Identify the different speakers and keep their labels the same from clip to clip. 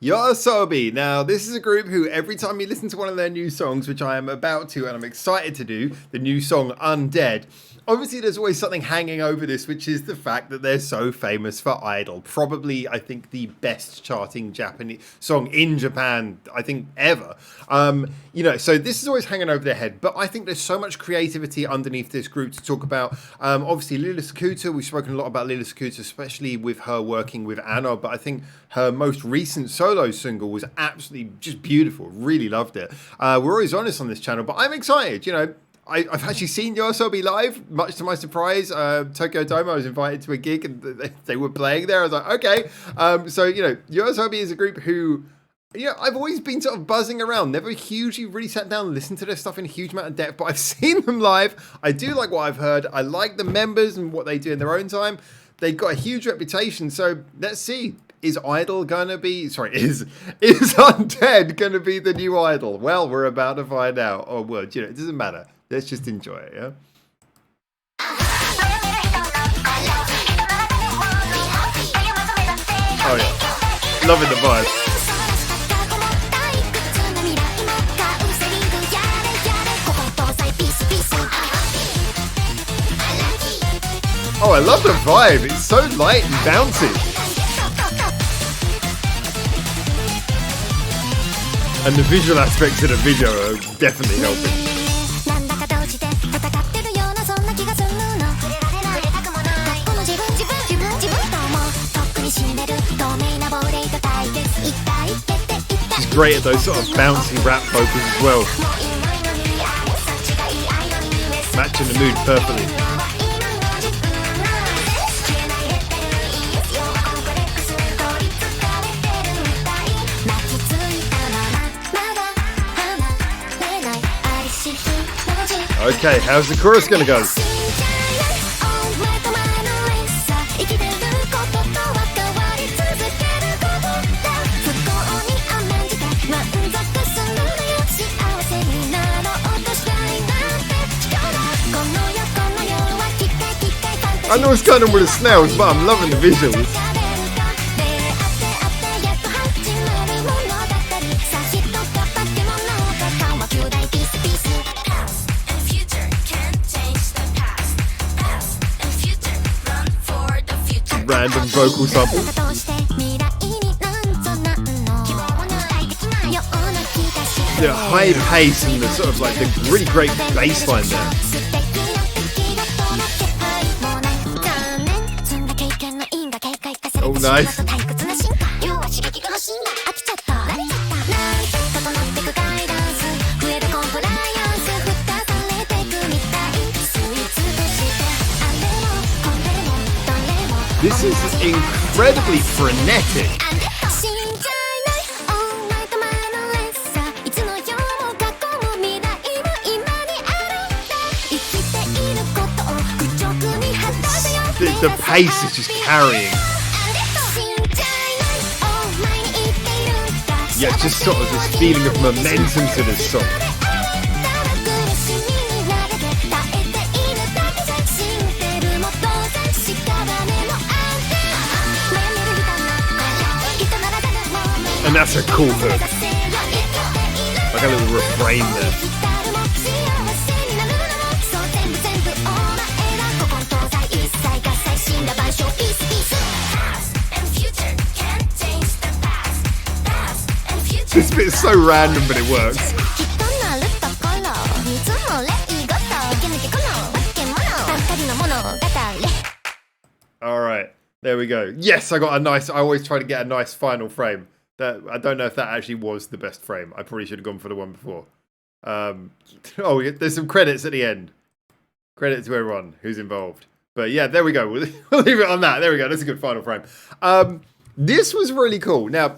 Speaker 1: YOASOBI. Now, this is a group who every time you listen to one of their new songs, which I am about to and I'm excited to do, the new song Undead, obviously there's always something hanging over this, which is the fact that they're so famous for Idol. Probably, I think, the best charting Japanese song in Japan, I think, ever. So this is always hanging over their head. But I think there's so much creativity underneath this group to talk about. Obviously, Lila Sakuta, we've spoken a lot about Lila Sakuta, especially with her working with Anna. But I think her most recent solo single was absolutely just beautiful. Really loved it. We're always honest on this channel, but I'm excited, I've actually seen YOASOBI live, much to my surprise. Tokyo Dome, I was invited to a gig and they were playing there. I was like, okay. YOASOBI is a group who, I've always been sort of buzzing around. Never hugely really sat down and listened to their stuff in a huge amount of depth, but I've seen them live. I do like what I've heard. I like the members and what they do in their own time. They've got a huge reputation, so let's see. Is Idol gonna be, is Undead gonna be the new Idol? Well, we're about to find out. Or well, it doesn't matter. Let's just enjoy it, yeah? Oh yeah, loving the vibe. Oh, I love the vibe. It's so light and bouncy. And the visual aspects of the video are definitely helping. She's great at those sort of bouncy rap vocals as well. Matching the mood perfectly. Okay, how's the chorus gonna go? I know it's going on with the snails, but I'm loving the visuals. Random vocal sample. The high pace and the sort of like the really great bass line there. Oh, nice. This is incredibly frenetic. The pace is just carrying. Yeah, just sort of this feeling of momentum to this song. And that's a cool hook. Like a little refrain there. This bit is so random, but it works. All right, there we go. Yes, I got a nice. I always try to get a nice final frame. I don't know if that actually was the best frame. I probably should have gone for the one before. There's some credits at the end. Credit to everyone who's involved. But yeah, there we go. We'll leave it on that. There we go. That's a good final frame. This was really cool. Now,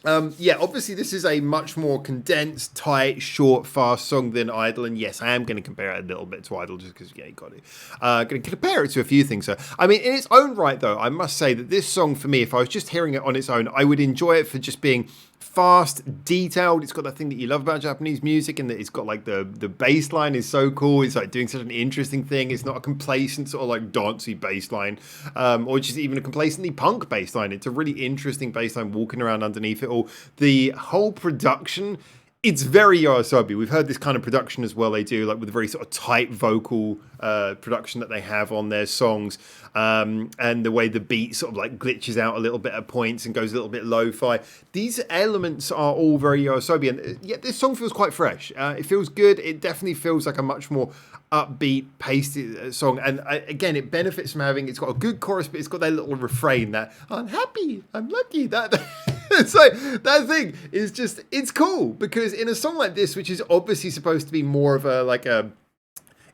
Speaker 1: obviously this is a much more condensed, tight, short, fast song than Idol. And yes, I am going to compare it a little bit to Idol just because, you got it. Going to compare it to a few things. So, I mean, in its own right, though, I must say that this song, for me, if I was just hearing it on its own, I would enjoy it for just being fast, detailed. It's got that thing that you love about Japanese music, and that it's got like the bass line is so cool. It's like doing such an interesting thing. It's not a complacent sort of like dancey bass line, or just even a complacently punk bass line. It's a really interesting bass line walking around underneath it all. The whole production, it's very YOASOBI. We've heard this kind of production as well. They do like with a very sort of tight vocal production that they have on their songs, and the way the beat sort of like glitches out a little bit at points and goes a little bit lo-fi. These elements are all very YOASOBI, and yet this song feels quite fresh. It feels good. It definitely feels like a much more upbeat, pasty song, and again, it benefits from having. It's got a good chorus, but it's got that little refrain that I'm happy, I'm lucky. That so that thing is just, it's cool, because in a song like this, which is obviously supposed to be more of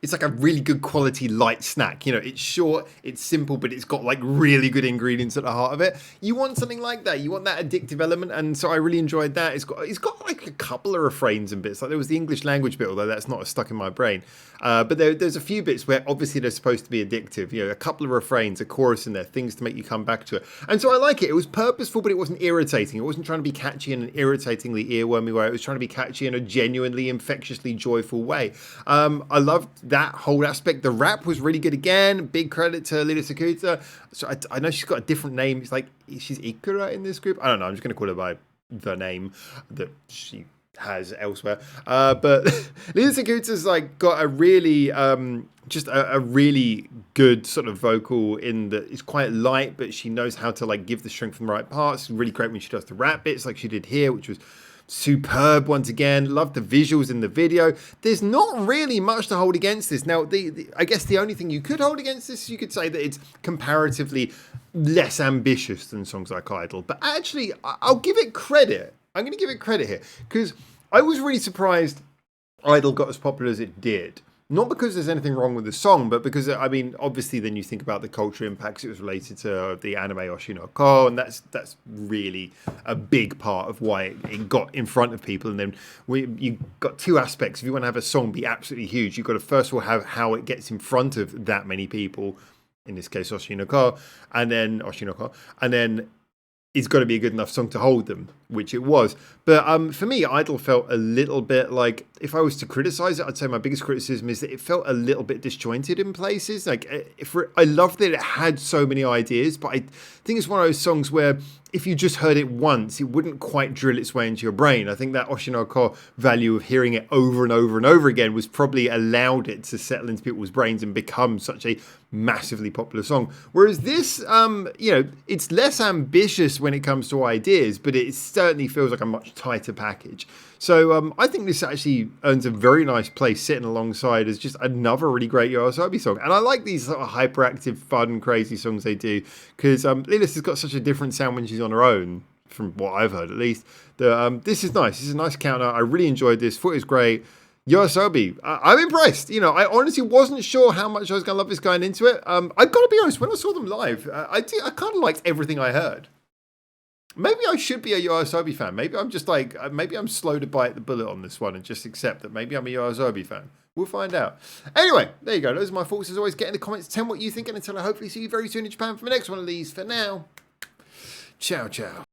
Speaker 1: it's like a really good quality light snack. You know, it's short, it's simple, but it's got like really good ingredients at the heart of it. You want something like that. You want that addictive element, and so I really enjoyed that. It's got like a couple of refrains and bits. Like there was the English language bit, although that's not stuck in my brain. But there's a few bits where obviously they're supposed to be addictive. You know, a couple of refrains, a chorus in there, things to make you come back to it. And so I like it. It was purposeful, but it wasn't irritating. It wasn't trying to be catchy in an irritatingly earwormy way. It was trying to be catchy in a genuinely infectiously joyful way. I loved that whole aspect. The rap was really good again. Big credit to Lila Sakuta. So I know she's got a different name. It's like, she's Ikura in this group. I don't know. I'm just going to call her by the name that she has elsewhere. But Lila Sakuta's like got a really, just a really good sort of vocal in that it's quite light, but she knows how to like give the strength from the right parts. Really great when she does the rap bits like she did here, which was superb once again. Love the visuals in the video. There's not really much to hold against this. Now, I guess the only thing you could hold against this, you could say that it's comparatively less ambitious than songs like Idol. But actually, I'll give it credit. I'm going to give it credit here, because I was really surprised Idol got as popular as it did. Not because there's anything wrong with the song, but because, I mean, obviously then you think about the cultural impacts. It was related to the anime Oshi no Ko, and that's really a big part of why it got in front of people. And then you got two aspects. If you want to have a song be absolutely huge, you've got to first of all have how it gets in front of that many people, in this case Oshi no Ko, and then it's got to be a good enough song to hold them, which it was. But for me, Idol felt a little bit like, if I was to criticize it, I'd say my biggest criticism is that it felt a little bit disjointed in places. Like, I loved that it had so many ideas, but I think it's one of those songs where if you just heard it once, it wouldn't quite drill its way into your brain. I think that Oshi no Ko value of hearing it over and over and over again was probably allowed it to settle into people's brains and become such a massively popular song. Whereas this, you know, it's less ambitious when it comes to ideas, but it certainly feels like a much tighter package. So I think this actually earns a very nice place sitting alongside as just another really great YOASOBI song. And I like these sort of hyperactive, fun, crazy songs they do, because Lilis has got such a different sound when she's on her own, from what I've heard at least. This is nice. This is a nice counter. I really enjoyed this. Thought it was great. YOASOBI, I'm impressed. You know, I honestly wasn't sure how much I was going to love this going into it. I've got to be honest, when I saw them live, I kind of liked everything I heard. Maybe I should be a YOASOBI fan. Maybe I'm just like, maybe I'm slow to bite the bullet on this one and just accept that maybe I'm a YOASOBI fan. We'll find out. Anyway, there you go. Those are my thoughts. As always, get in the comments, tell me what you think, and until I hopefully see you very soon in Japan for the next one of these. For now, ciao, ciao.